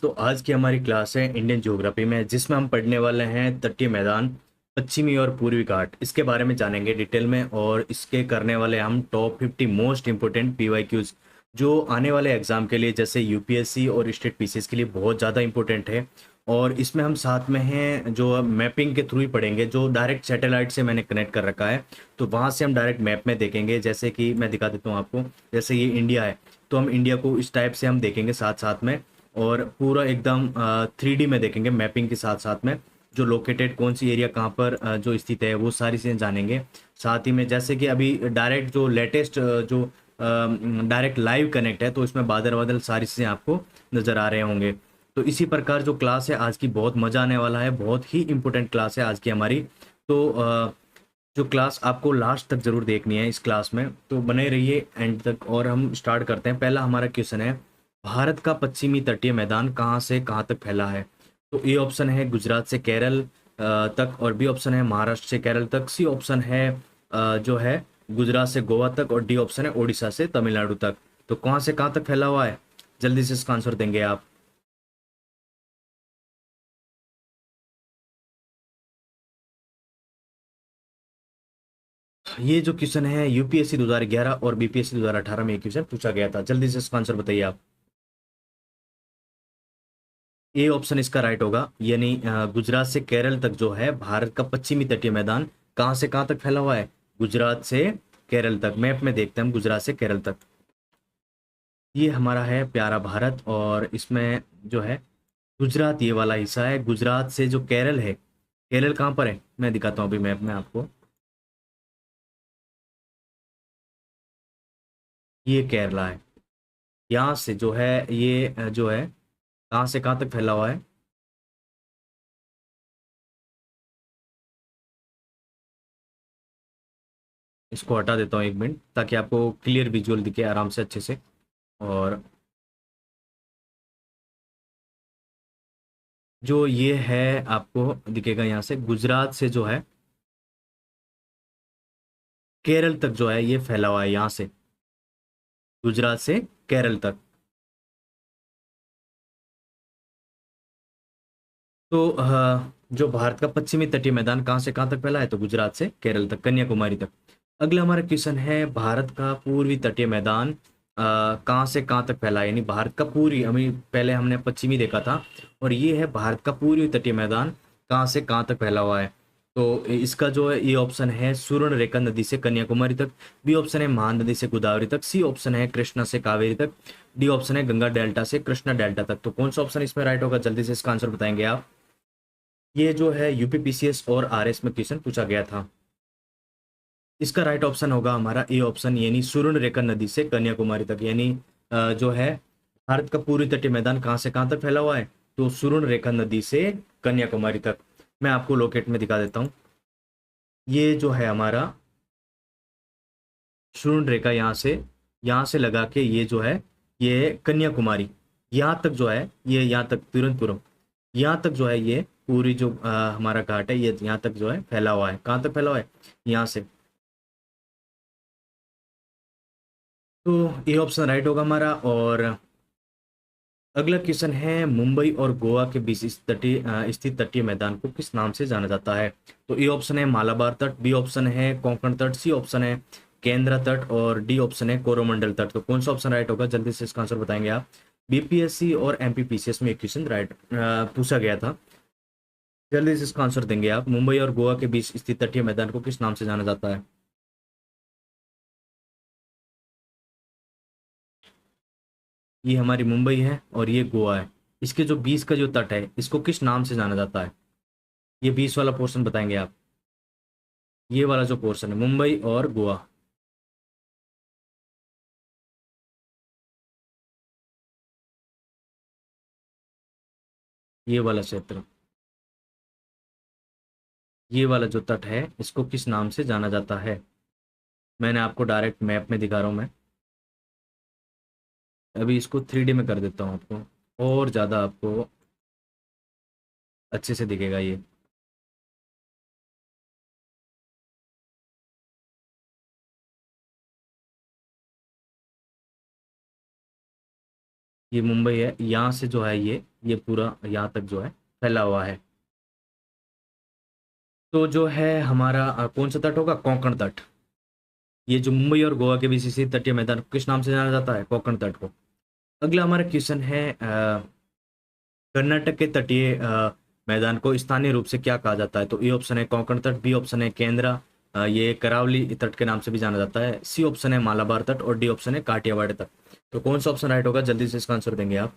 तो आज की हमारी क्लास है इंडियन ज्योग्राफी में, जिसमें हम पढ़ने वाले हैं तटीय मैदान, पश्चिमी और पूर्वी घाट। इसके बारे में जानेंगे डिटेल में, और इसके करने वाले हम टॉप 50 मोस्ट इंपोर्टेंट पीवाईक्यूज जो आने वाले एग्जाम के लिए, जैसे यूपीएससी और स्टेट पीसीएस के लिए बहुत ज़्यादा इंपॉर्टेंट है। और इसमें हम साथ में हैं जो मैपिंग के थ्रू ही पढ़ेंगे, जो डायरेक्ट सैटेलाइट से मैंने कनेक्ट कर रखा है। तो वहाँ से हम डायरेक्ट मैप में देखेंगे, जैसे कि मैं दिखा देता हूँ आपको। जैसे ये इंडिया है, तो हम इंडिया को इस टाइप से हम देखेंगे साथ साथ में, और पूरा एकदम 3D में देखेंगे मैपिंग के साथ साथ में। जो लोकेटेड कौन सी एरिया कहाँ पर जो स्थित है, वो सारी चीज़ें जानेंगे। साथ ही में जैसे कि अभी डायरेक्ट जो लेटेस्ट जो डायरेक्ट लाइव कनेक्ट है, तो इसमें बादल बादल सारी चीज़ें आपको नज़र आ रहे होंगे। तो इसी प्रकार जो क्लास है आज की, बहुत मज़ा आने वाला है, बहुत ही इंपॉर्टेंट क्लास है आज की हमारी। तो जो क्लास आपको लास्ट तक ज़रूर देखनी है इस क्लास में, तो बने रहिए एंड तक। और हम स्टार्ट करते हैं। पहला हमारा क्वेश्चन है, भारत का पश्चिमी तटीय मैदान कहाँ से कहाँ तक फैला है? तो ए ऑप्शन है गुजरात से केरल तक, और बी ऑप्शन है महाराष्ट्र से केरल तक, सी ऑप्शन है जो है गुजरात से गोवा तक, और डी ऑप्शन है उड़ीसा से तमिलनाडु तक। तो कहाँ से कहाँ तक फैला हुआ है, जल्दी से इसका आंसर देंगे आप। ये जो क्वेश्चन है यूपीएससी 2011 और बीपीएससी 2018 में ये क्वेश्चन पूछा गया था। जल्दी से इसका आंसर बताइए आप। ए ऑप्शन इसका राइट होगा, यानी गुजरात से केरल तक जो है भारत का पश्चिमी तटीय मैदान कहाँ से कहाँ तक फैला हुआ है? गुजरात से केरल तक। मैप में देखते हैं हम, गुजरात से केरल तक। ये हमारा है प्यारा भारत, और इसमें जो है गुजरात ये वाला हिस्सा है। गुजरात से जो केरल है, केरल कहाँ पर है मैं दिखाता हूँ अभी मैप में आपको। ये केरला है। यहाँ से जो है ये जो है कहाँ से कहाँ तक फैला हुआ है? इसको हटा देता हूँ एक मिनट, ताकि आपको क्लियर विजुअल दिखे आराम से अच्छे से। और जो ये है आपको दिखेगा यहाँ से, गुजरात से जो है केरल तक जो है ये फैला हुआ है, यहाँ से गुजरात से केरल तक। तो जो भारत का पश्चिमी तटीय मैदान कहाँ से कहाँ तक फैला है, तो गुजरात से केरल तक, कन्याकुमारी तक। अगला हमारा क्वेश्चन है, भारत का पूर्वी तटीय मैदान कहाँ से कहाँ तक फैला है? यानी भारत का पूर्वी, अभी पहले हमने पश्चिमी देखा था, और ये है भारत का पूर्वी तटीय मैदान कहाँ से कहाँ तक फैला हुआ है। तो इसका जो है ये ऑप्शन है सुवर्ण रेखा नदी से कन्याकुमारी तक, बी ऑप्शन है महानदी से गोदावरी तक, सी ऑप्शन है कृष्णा से कावेरी तक, डी ऑप्शन है गंगा डेल्टा से कृष्णा डेल्टा तक। तो कौन सा ऑप्शन इसमें राइट होगा, जल्दी से इसका आंसर बताएंगे आप। ये जो है यूपीपीसीएस और आरएस में क्वेश्चन पूछा गया था। इसका राइट ऑप्शन होगा हमारा ए ऑप्शन, यानी सुवर्ण रेखा नदी से कन्याकुमारी तक। यानी जो है भारत का पूर्वी तटीय मैदान कहाँ से कहाँ तक फैला हुआ है, तो सुवर्ण रेखा नदी से कन्याकुमारी तक। मैं आपको लोकेट में दिखा देता हूँ। ये जो है हमारा सुवर्ण रेखा, यहाँ से लगा के ये जो है ये कन्याकुमारी, यहाँ तक जो है ये, यहाँ तक तिरुवनंतपुरम, यहाँ तक जो है ये पूरी जो हमारा घाट है, ये यहाँ तक जो है फैला हुआ है। कहाँ तक फैला हुआ है? यहाँ से। तो ये ऑप्शन राइट होगा हमारा। और अगला क्वेश्चन है, मुंबई और गोवा के बीच स्थित तटीय मैदान को किस नाम से जाना जाता है? तो ए ऑप्शन है मालाबार तट, बी ऑप्शन है कोंकण तट, सी ऑप्शन है केंद्रा तट, और डी ऑप्शन है कोरोमंडल तट। तो कौन सा ऑप्शन राइट होगा, जल्दी से इसका आंसर बताएंगे आप। बीपीएससी और एमपीपीसीएस में एक क्वेश्चन राइट पूछा गया था। जल्दी से इसका आंसर देंगे आप। मुंबई और गोवा के बीच स्थित तटीय मैदान को किस नाम से जाना जाता है? ये हमारी मुंबई है और ये गोवा है। इसके जो बीच का जो तट है, इसको किस नाम से जाना जाता है? ये बीच वाला पोर्शन बताएंगे आप। ये वाला जो पोर्शन है मुंबई और गोवा, ये वाला क्षेत्र, ये वाला जो तट है, इसको किस नाम से जाना जाता है? मैंने आपको डायरेक्ट मैप में दिखा रहा हूँ मैं। अभी इसको 3D में कर देता हूँ आपको, और ज़्यादा आपको अच्छे से दिखेगा ये। ये मुंबई है, यहाँ से जो है ये पूरा यहाँ तक जो है फैला हुआ है। तो जो है हमारा कौन सा तट होगा? कोंकण तट। ये जो मुंबई और गोवा के बीच स्थित तटीय मैदान को किस नाम से जाना जाता है? कोंकण तट को। अगला हमारा क्वेश्चन है कर्नाटक के तटीय मैदान को स्थानीय रूप से क्या कहा जाता है? तो ए ऑप्शन है कोंकण तट, बी ऑप्शन है केंद्रा, ये करावली तट के नाम से भी जाना जाता है, सी ऑप्शन है मालाबार तट और डी ऑप्शन है काठियावाड़ तट। तो कौन सा ऑप्शन राइट होगा? जल्दी से इसका आंसर देंगे आप।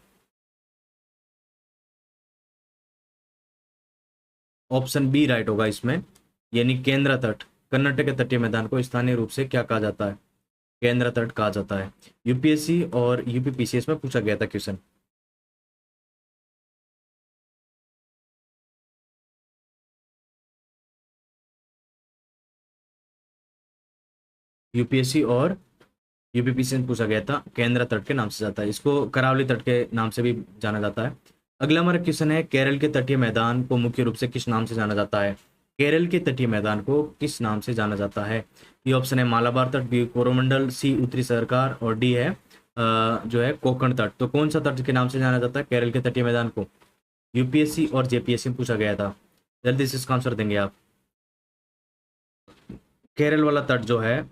ऑप्शन बी राइट होगा इसमें, यानी केंद्रा तट। कर्नाटक के तटीय मैदान को स्थानीय रूप से क्या कहा जाता है? केंद्र तट कहा जाता है। यूपीएससी और यूपीपीसीएस में पूछा गया था क्वेश्चन। यूपीएससी और यूपीपीसी में पूछा गया था, केंद्र तट के नाम से जाता है, इसको करावली तट के नाम से भी जाना जाता है। अगला हमारा क्वेश्चन है केरल के तटीय मैदान को मुख्य रूप से किस नाम से जाना जाता है? केरल के तटीय मैदान को किस नाम से जाना जाता है? ये ऑप्शन है मालाबार तट, बी कोरोमंडल, सी उत्तरी सरकार और डी है जो है कोंकण तट। तो कौन सा तट के नाम से जाना जाता है केरल के तटीय मैदान को? यूपीएससी और जेपीएससी में पूछा गया था। जल्दी से इसका आंसर देंगे आप। केरल वाला तट जो है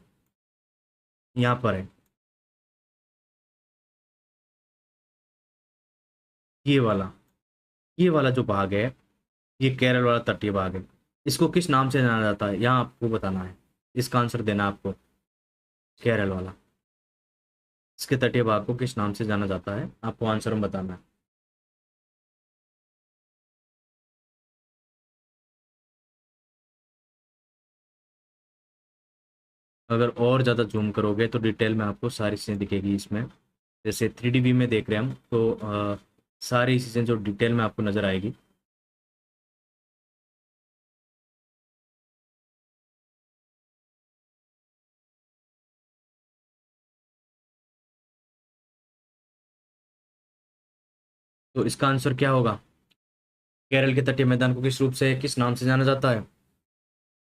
यहाँ पर है, ये वाला ये वाला जो भाग है, ये केरल वाला तटीय भाग है। इसको किस नाम से जाना जाता है? यहाँ आपको बताना है, इसका आंसर देना है आपको। केरल वाला, इसके तटीय भाग को किस नाम से जाना जाता है? आपको आंसर में बताना है। अगर और ज़्यादा जूम करोगे तो डिटेल में आपको सारी चीज़ें दिखेगी इसमें। जैसे 3D में देख रहे हैं हम, तो सारी चीज़ें जो डिटेल में आपको नज़र आएगी। तो इसका आंसर क्या होगा? केरल के तटीय मैदान को किस रूप से, किस नाम से जाना जाता है?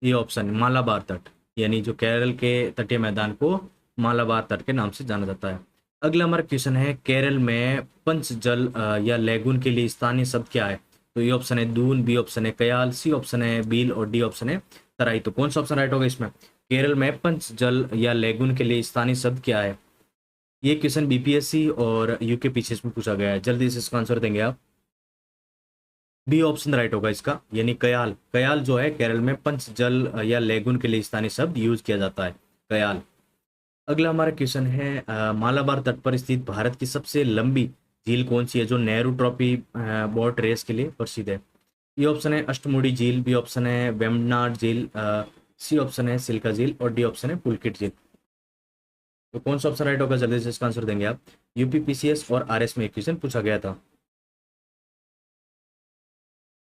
ये ऑप्शन है मालाबार तट, यानी जो केरल के तटीय मैदान को मालाबार तट के नाम से जाना जाता है। अगला हमारा क्वेश्चन है केरल में पंचजल या लेगुन के लिए स्थानीय शब्द क्या है? तो ये ऑप्शन है दून, बी ऑप्शन है कयाल, सी ऑप्शन है बील और डी ऑप्शन है तराई। तो कौन सा ऑप्शन राइट होगा इसमें? केरल में पंचजल या लेगुन के लिए स्थानीय शब्द क्या है? ये क्वेश्चन बीपीएससी और यूकेपीसीएस में पूछा गया है। जल्दी से इसका आंसर देंगे आप। बी ऑप्शन राइट होगा इसका, यानी कयाल। कयाल जो है केरल में पंचजल या लेगुन के लिए स्थानीय शब्द यूज किया जाता है, कयाल। अगला हमारा क्वेश्चन है मालाबार तट पर स्थित भारत की सबसे लंबी झील कौन सी है जो नेहरू ट्रॉफी बोट रेस के लिए प्रसिद्ध है? ये ऑप्शन है अष्टमुडी झील, बी ऑप्शन है वेम्बनाड झील, सी ऑप्शन है सिल्का झील और डी ऑप्शन है पुलकित झील। तो कौन सा ऑप्शन राइट होगा? जल्दी से इसका आंसर देंगे आप। यूपीपीसीएस और आरएस में एक क्वेश्चन पूछा गया था।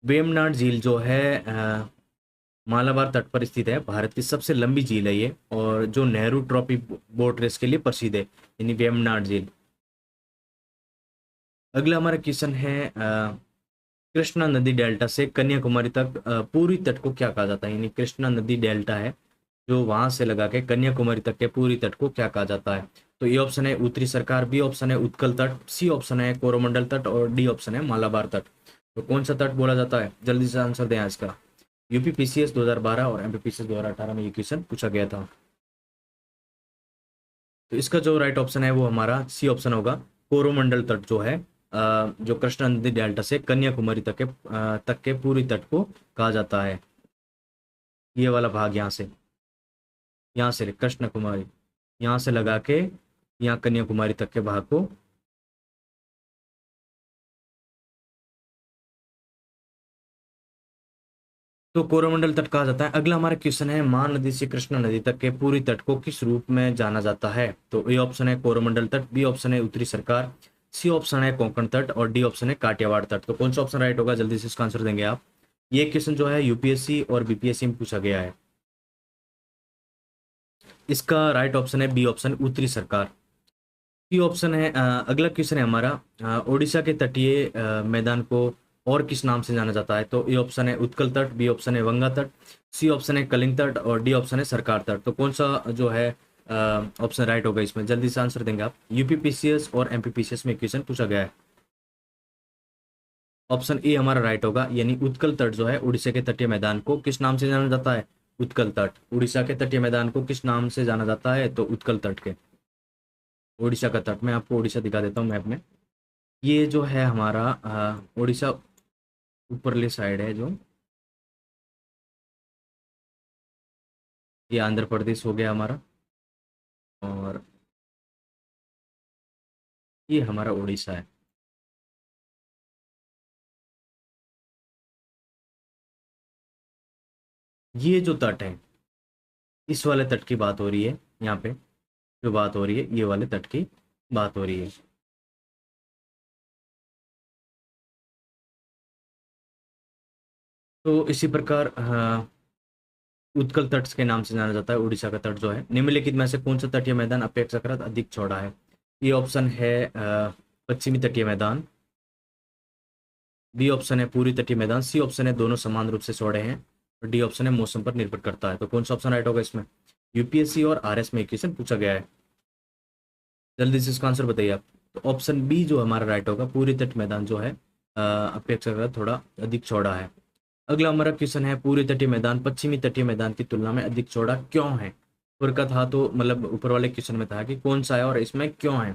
वेम्बनाड झील जो है मालाबार तट पर स्थित है, भारत की सबसे लंबी झील है ये, और जो नेहरू ट्रॉफी बोट रेस के लिए प्रसिद्ध है, यानी वेम्बनाड झील। अगला हमारा क्वेश्चन है कृष्णा नदी डेल्टा से कन्याकुमारी तक पूरी तट को क्या कहा जाता है? यानी कृष्णा नदी डेल्टा है जो वहां से लगा के कन्याकुमारी तक के पूरी तट को क्या कहा जाता है? तो ये ऑप्शन है उत्तरी सरकार, बी ऑप्शन है उत्कल तट, सी ऑप्शन है कोरोमंडल तट और डी ऑप्शन है मालाबार तट। तो कौन सा तट बोला जाता है? जल्दी से आंसर दें इसका। यूपीपीसीएस 2012 और एमपीपीसीएस 2018 में ये क्वेश्चन पूछा गया था। तो इसका जो राइट ऑप्शन है वो हमारा सी ऑप्शन होगा, कोरोमंडल तट जो है जो कृष्णा नदी डेल्टा से कन्याकुमारी तक के पूरी तट को कहा जाता है। ये वाला भाग यहाँ से कृष्ण कुमारी, यहाँ से लगा के यहाँ कन्याकुमारी तक के भाग को तो कोरोमंडल तट कहा जाता है। अगला हमारा क्वेश्चन है महानदी से कृष्णा नदी तक के पूरी तट को किस रूप में जाना जाता है? तो ए ऑप्शन है कोरोमंडल तट, बी ऑप्शन है उत्तरी सरकार, सी ऑप्शन है कोंकण तट और डी ऑप्शन है काठियावाड़ तट। तो कौन सा ऑप्शन राइट होगा? जल्दी से इसका आंसर देंगे आप। ये क्वेश्चन जो है यूपीएससी और बीपीएससी में पूछा गया है। इसका राइट ऑप्शन है बी ऑप्शन उत्तरी सरकार। सी ऑप्शन है अगला क्वेश्चन है हमारा ओडिशा के तटीय मैदान को और किस नाम से जाना जाता है? तो ए ऑप्शन है उत्कल तट, बी ऑप्शन है वंगा तट, सी ऑप्शन है कलिंग तट और डी ऑप्शन है सरकार तट। तो कौन सा जो है ऑप्शन राइट होगा इसमें, जल्दी से आंसर देंगे आप। यूपीपीसीएस और एमपीपीसीएस में क्वेश्चन पूछा गया है। ऑप्शन ए हमारा राइट होगा, यानी उत्कल तट जो है उड़ीसा के तटीय मैदान को किस नाम से जाना जाता है? उत्कल तट। उड़ीसा के तटीय मैदान को किस नाम से जाना जाता है? तो उत्कल तट के। उड़ीसा का तट, मैं आपको उड़ीसा दिखा देता हूँ मैप में। ये जो है हमारा उड़ीसा ऊपरली साइड है, जो ये आंध्र प्रदेश हो गया हमारा, और ये हमारा उड़ीसा है। ये जो तट है, इस वाले तट की बात हो रही है। यहाँ पे जो बात हो रही है, ये वाले तट की बात हो रही है। तो इसी प्रकार उत्कल तट के नाम से जाना जाता है उड़ीसा का तट जो है। निम्नलिखित में से कौन सा तटीय मैदान अपेक्षाकृत अधिक चौड़ा है? ये ऑप्शन है पश्चिमी तटीय मैदान, बी ऑप्शन है पूर्वी तटीय मैदान, सी ऑप्शन है दोनों समान रूप से चौड़े हैं, और डी ऑप्शन है मौसम पर निर्भर करता है। तो कौन सा ऑप्शन राइट होगा इसमें? यूपीएससी और आरएस में क्वेश्चन पूछा गया है, जल्दी से इसका आंसर बताइए आप। तो ऑप्शन बी जो हमारा राइट होगा, पूरी तट मैदान जो है अपेक्षाकृत थोड़ा अधिक चौड़ा है। अगला हमारा क्वेश्चन है, पूर्वी तटीय मैदान पश्चिमी तटीय मैदान की तुलना में अधिक चौड़ा क्यों है? ऊपर का था तो मतलब ऊपर वाले क्वेश्चन में था कि कौन सा है और इसमें क्यों है।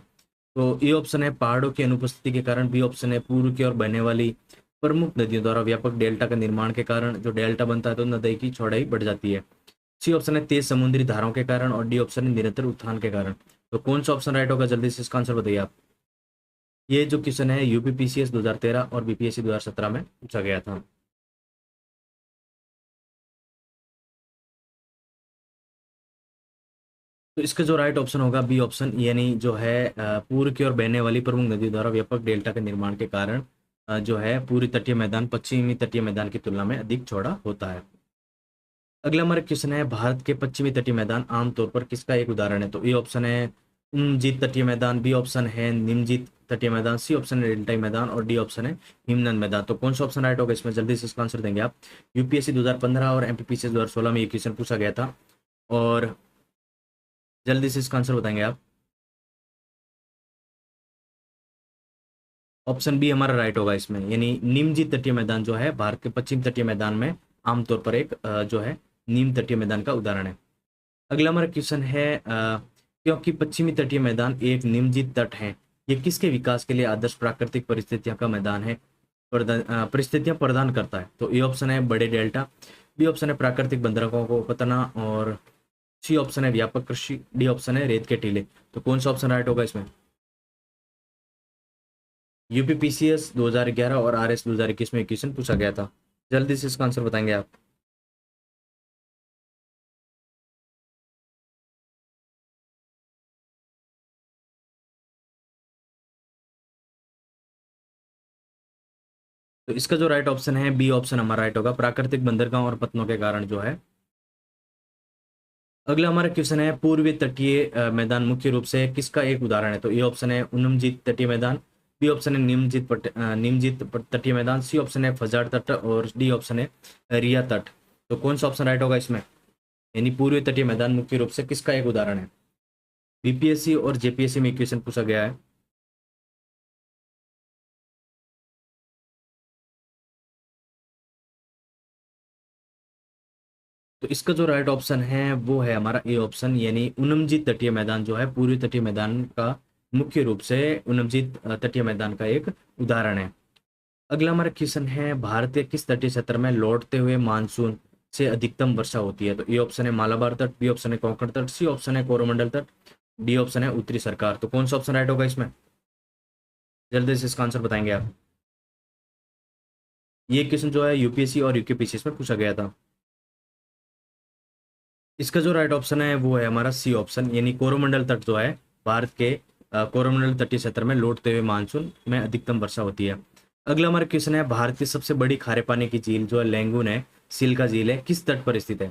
तो ए ऑप्शन है पहाड़ों की अनुपस्थिति के कारण, बी ऑप्शन है पूर्व की ओर बहने वाली प्रमुख नदियों द्वारा व्यापक डेल्टा का निर्माण के कारण, जो डेल्टा बनता है तो नदी की चौड़ाई बढ़ जाती है, सी ऑप्शन है तेज समुद्री धाराओं के कारण, और डी ऑप्शन है निरंतर उत्थान के कारण। तो कौन सा ऑप्शन राइट होगा, जल्दी से इसका आंसर बताइए आप। ये जो क्वेश्चन है यूपीपीसीएस 2013 और बीपीएससी 2017 में पूछा गया था। तो इसका जो राइट ऑप्शन होगा बी ऑप्शन, यानी जो है पूर्व की ओर बहने वाली प्रमुख नदी द्वारा व्यापक डेल्टा के निर्माण के कारण जो है पूरी तटीय मैदान पश्चिमी तटीय मैदान की तुलना में अधिक चौड़ा होता है। अगला हमारा क्वेश्चन है, भारत के पश्चिमी तटीय मैदान आमतौर पर किसका एक उदाहरण है? तो ए ऑप्शन है उमजीत तटीय मैदान, बी ऑप्शन है निमजीत तटीय मैदान, सी ऑप्शन है डेल्टाई मैदान, और डी ऑप्शन है हिमनद मैदान। तो कौन सा ऑप्शन राइट होगा इसमें, जल्दी से इसका आंसर देंगे आप। यूपीएससी 2015 और एमपीपीसी 2016 में ये क्वेश्चन पूछा गया था, और जल्दी से इसका आंसर बताएंगे आप। ऑप्शन बी हमारा राइट होगा इसमें, यानी निमजी तटीय मैदान जो है भारत के पश्चिम तटीय मैदान में आमतौर पर एक जो है नीम तटीय मैदान का उदाहरण है। अगला हमारा क्वेश्चन है, क्योंकि पश्चिमी तटीय मैदान एक निमजित तट है, ये किसके विकास के लिए आदर्श प्राकृतिक परिस्थितियों का मैदान है, परिस्थितियां प्रदान करता है? तो ए ऑप्शन है बड़े डेल्टा, बी ऑप्शन है प्राकृतिक बंदरगाहों को पतना, और सी ऑप्शन है व्यापक कृषि, डी ऑप्शन है रेत के टीले। तो कौन सा ऑप्शन राइट होगा इसमें? यूपीपीसीएस 2011 और आरएस 2021 में क्वेश्चन पूछा गया था, जल्दी से इसका आंसर बताएंगे आप। तो इसका जो राइट ऑप्शन है बी ऑप्शन हमारा राइट होगा, प्राकृतिक बंदरगाह और पतनों के कारण जो है। अगला हमारा क्वेश्चन है, पूर्वी तटीय मैदान मुख्य रूप से किसका एक उदाहरण है? तो ए ऑप्शन है उन्मजीत तटीय मैदान, बी ऑप्शन है निमजीत तटीय मैदान, सी ऑप्शन है फजाड़ तट, और डी ऑप्शन है रिया तट। तो कौन सा ऑप्शन राइट होगा इसमें, यानी पूर्वी तटीय मैदान मुख्य रूप से किसका एक उदाहरण है? बीपीएससी और जेपीएससी में क्वेश्चन पूछा गया है। तो इसका जो राइट ऑप्शन है वो है हमारा ए ऑप्शन, यानी उनमजीत तटीय मैदान जो है पूर्वी तटीय मैदान का मुख्य रूप से उनमजीत तटीय मैदान का एक उदाहरण है। अगला हमारा क्वेश्चन है, भारतीय किस तटीय क्षेत्र में लौटते हुए मानसून से अधिकतम वर्षा होती है? तो ए ऑप्शन है मालाबार तट, बी ऑप्शन है कोंकण तट, सी ऑप्शन है कोरोमंडल तट, डी ऑप्शन है उत्तरी सरकार। तो कौन सा ऑप्शन राइट होगा इसमें, जल्दी से इसका आंसर बताएंगे आप। ये क्वेश्चन जो है यूपीएससी और यूकेपीसीएस में पूछा गया था। इसका जो राइट ऑप्शन है वो है हमारा सी ऑप्शन, यानी कोरोमंडल तट जो है भारत के कोरोमंडल तटीय क्षेत्र में लौटते हुए मानसून में अधिकतम वर्षा होती है। अगला हमारा क्वेश्चन है, भारत की सबसे बड़ी खारे पानी की झील जो है लैंगून है, सिल्का झील है, किस तट पर स्थित है?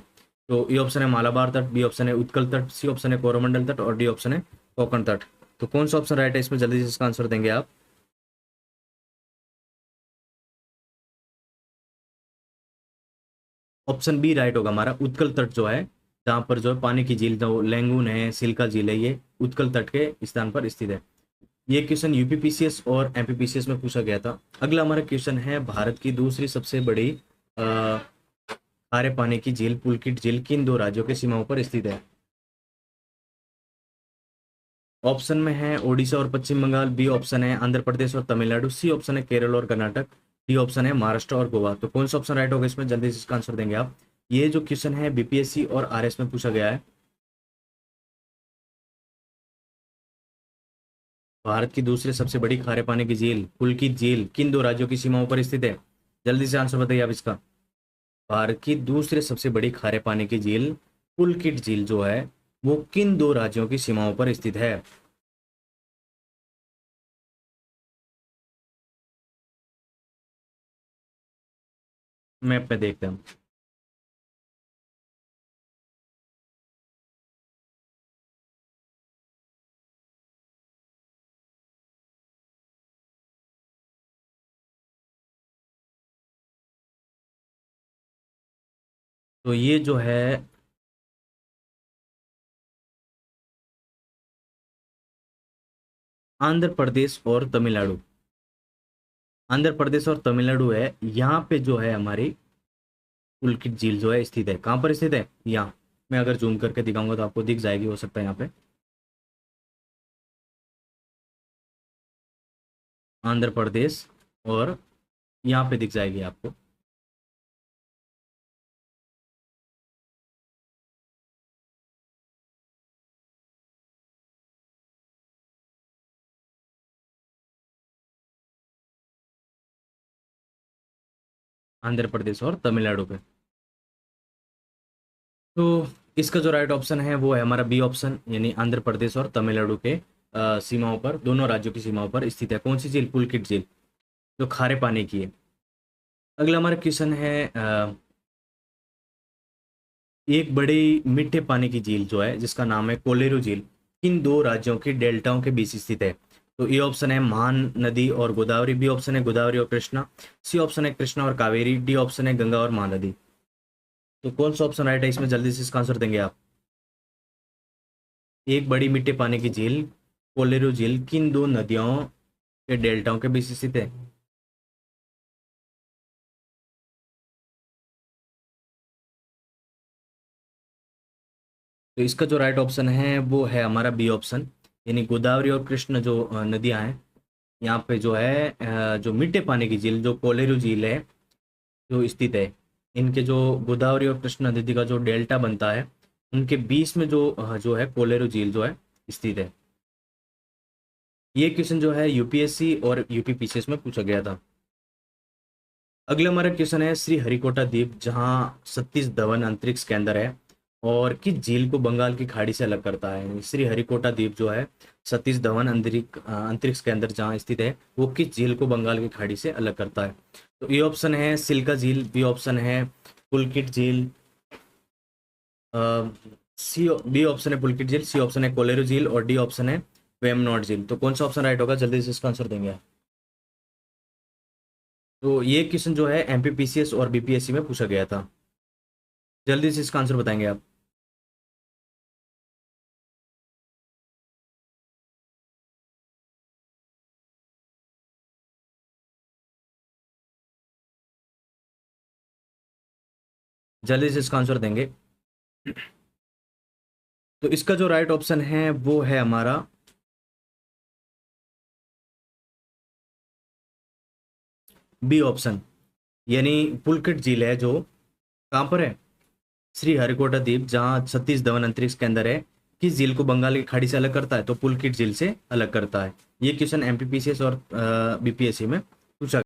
तो ए ऑप्शन है मालाबार तट, बी ऑप्शन है उत्कल तट, सी ऑप्शन है कोरोमंडल तट, और डी ऑप्शन है कोंकण तट। तो कौन सा ऑप्शन राइट है इसमें, जल्दी से इसका आंसर देंगे आप। ऑप्शन बी राइट होगा हमारा, उत्कल तट जो है जहाँ पर जो है पानी की झील जो लैंगून है, सिल्का झील है, ये उत्कल तट के स्थान पर स्थित है। ये क्वेश्चन यूपीपीसीएस और एमपीपीसीएस में पूछा गया था। अगला हमारा क्वेश्चन है, भारत की दूसरी सबसे बड़ी खारे पानी की झील पुलकित झील किन दो राज्यों की सीमाओं पर स्थित है? ऑप्शन में है ओडिशा और पश्चिम बंगाल, बी ऑप्शन है आंध्र प्रदेश और तमिलनाडु, सी ऑप्शन है केरल और कर्नाटक, डी ऑप्शन है महाराष्ट्र और गोवा। तो कौन सा ऑप्शन राइट होगा इसमें, जल्दी से इसका आंसर देंगे आप। ये जो क्वेश्चन है बीपीएससी और आरएस में पूछा गया है। भारत की दूसरी सबसे बड़ी खारे पानी की झील पुलकित झील किन दो राज्यों की सीमाओं पर स्थित है? जल्दी से आंसर बताइए आप इसका। भारत की दूसरी सबसे बड़ी खारे पानी की झील पुलकित झील जो है वो किन दो राज्यों की सीमाओं पर स्थित है? मैप पे देखते हैं। तो ये जो है आंध्र प्रदेश और तमिलनाडु, आंध्र प्रदेश और तमिलनाडु है। यहाँ पे जो है हमारी पुलकित झील जो है स्थित है। कहाँ पर स्थित है? यहाँ मैं अगर जूम करके दिखाऊंगा तो आपको दिख जाएगी, हो सकता है यहाँ पे आंध्र प्रदेश, और यहाँ पे दिख जाएगी आपको। आंध्र प्रदेश और तमिलनाडु पे। तो इसका जो राइट ऑप्शन है वो है हमारा बी ऑप्शन, यानी आंध्र प्रदेश और तमिलनाडु के सीमाओं पर, दोनों राज्यों की सीमाओं पर स्थित है। कौन सी झील? पुलकित झील, जो खारे पानी की है। अगला हमारा क्वेश्चन है, एक बड़ी मीठे पानी की झील जो है जिसका नाम है कोलेरू झील किन दो राज्यों की डेल्टाओं के बीच स्थित है? तो ए ऑप्शन है महान नदी और गोदावरी, बी ऑप्शन है गोदावरी और कृष्णा, सी ऑप्शन है कृष्णा और कावेरी, डी ऑप्शन है गंगा और महानदी। तो कौन सा ऑप्शन राइट है इसमें, जल्दी से इसका आंसर देंगे आप। एक बड़ी मीठे पानी की झील कोलेरू झील किन दो नदियों के डेल्टाओं के बीच स्थित है? तो इसका जो राइट ऑप्शन है वो है हमारा बी ऑप्शन, यानी गोदावरी और कृष्ण जो नदियां हैं, यहाँ पे जो है जो मीठे पानी की झील जो कोलेरू झील है जो स्थित है, इनके जो गोदावरी और कृष्णा नदी का जो डेल्टा बनता है उनके बीच में जो है कोलेरू झील जो है स्थित है। ये क्वेश्चन जो है यूपीएससी और यूपीपीसीएस में पूछा गया था। अगला हमारा क्वेश्चन है, श्री हरिकोटा द्वीप जहाँ सतीश धवन अंतरिक्ष केंद्र है और किस झील को बंगाल की खाड़ी से अलग करता है? श्री हरिकोटा द्वीप जो है सतीश धवन अंतरिक्ष केंद्र जहाँ स्थित है वो किस झील को बंगाल की खाड़ी से अलग करता है? तो ये ऑप्शन है सिल्का झील, बी ऑप्शन है पुलकित झील, सी बी ऑप्शन है पुलकित झील, सी ऑप्शन है कोलेरू झील और डी ऑप्शन है वेमनॉट झील। तो कौन सा ऑप्शन राइट होगा, जल्दी से इसका आंसर देंगे आप। तो ये क्वेश्चन जो है एमपीपीसीएस और बीपीएससी में पूछा गया था। जल्दी से इसका आंसर बताएंगे आप। जल्दी से इसका आंसर देंगे। तो इसका जो राइट ऑप्शन है वो है हमारा बी ऑप्शन, यानी पुलकित झील है जो कहाँ पर है, श्री हरिकोटा द्वीप जहाँ सतीश धवन अंतरिक्ष के अंदर है, किस झील को बंगाल की खाड़ी से अलग करता है? तो पुलकित झील से अलग करता है। ये क्वेश्चन एमपीपीसीएस और बीपीएससी में पूछा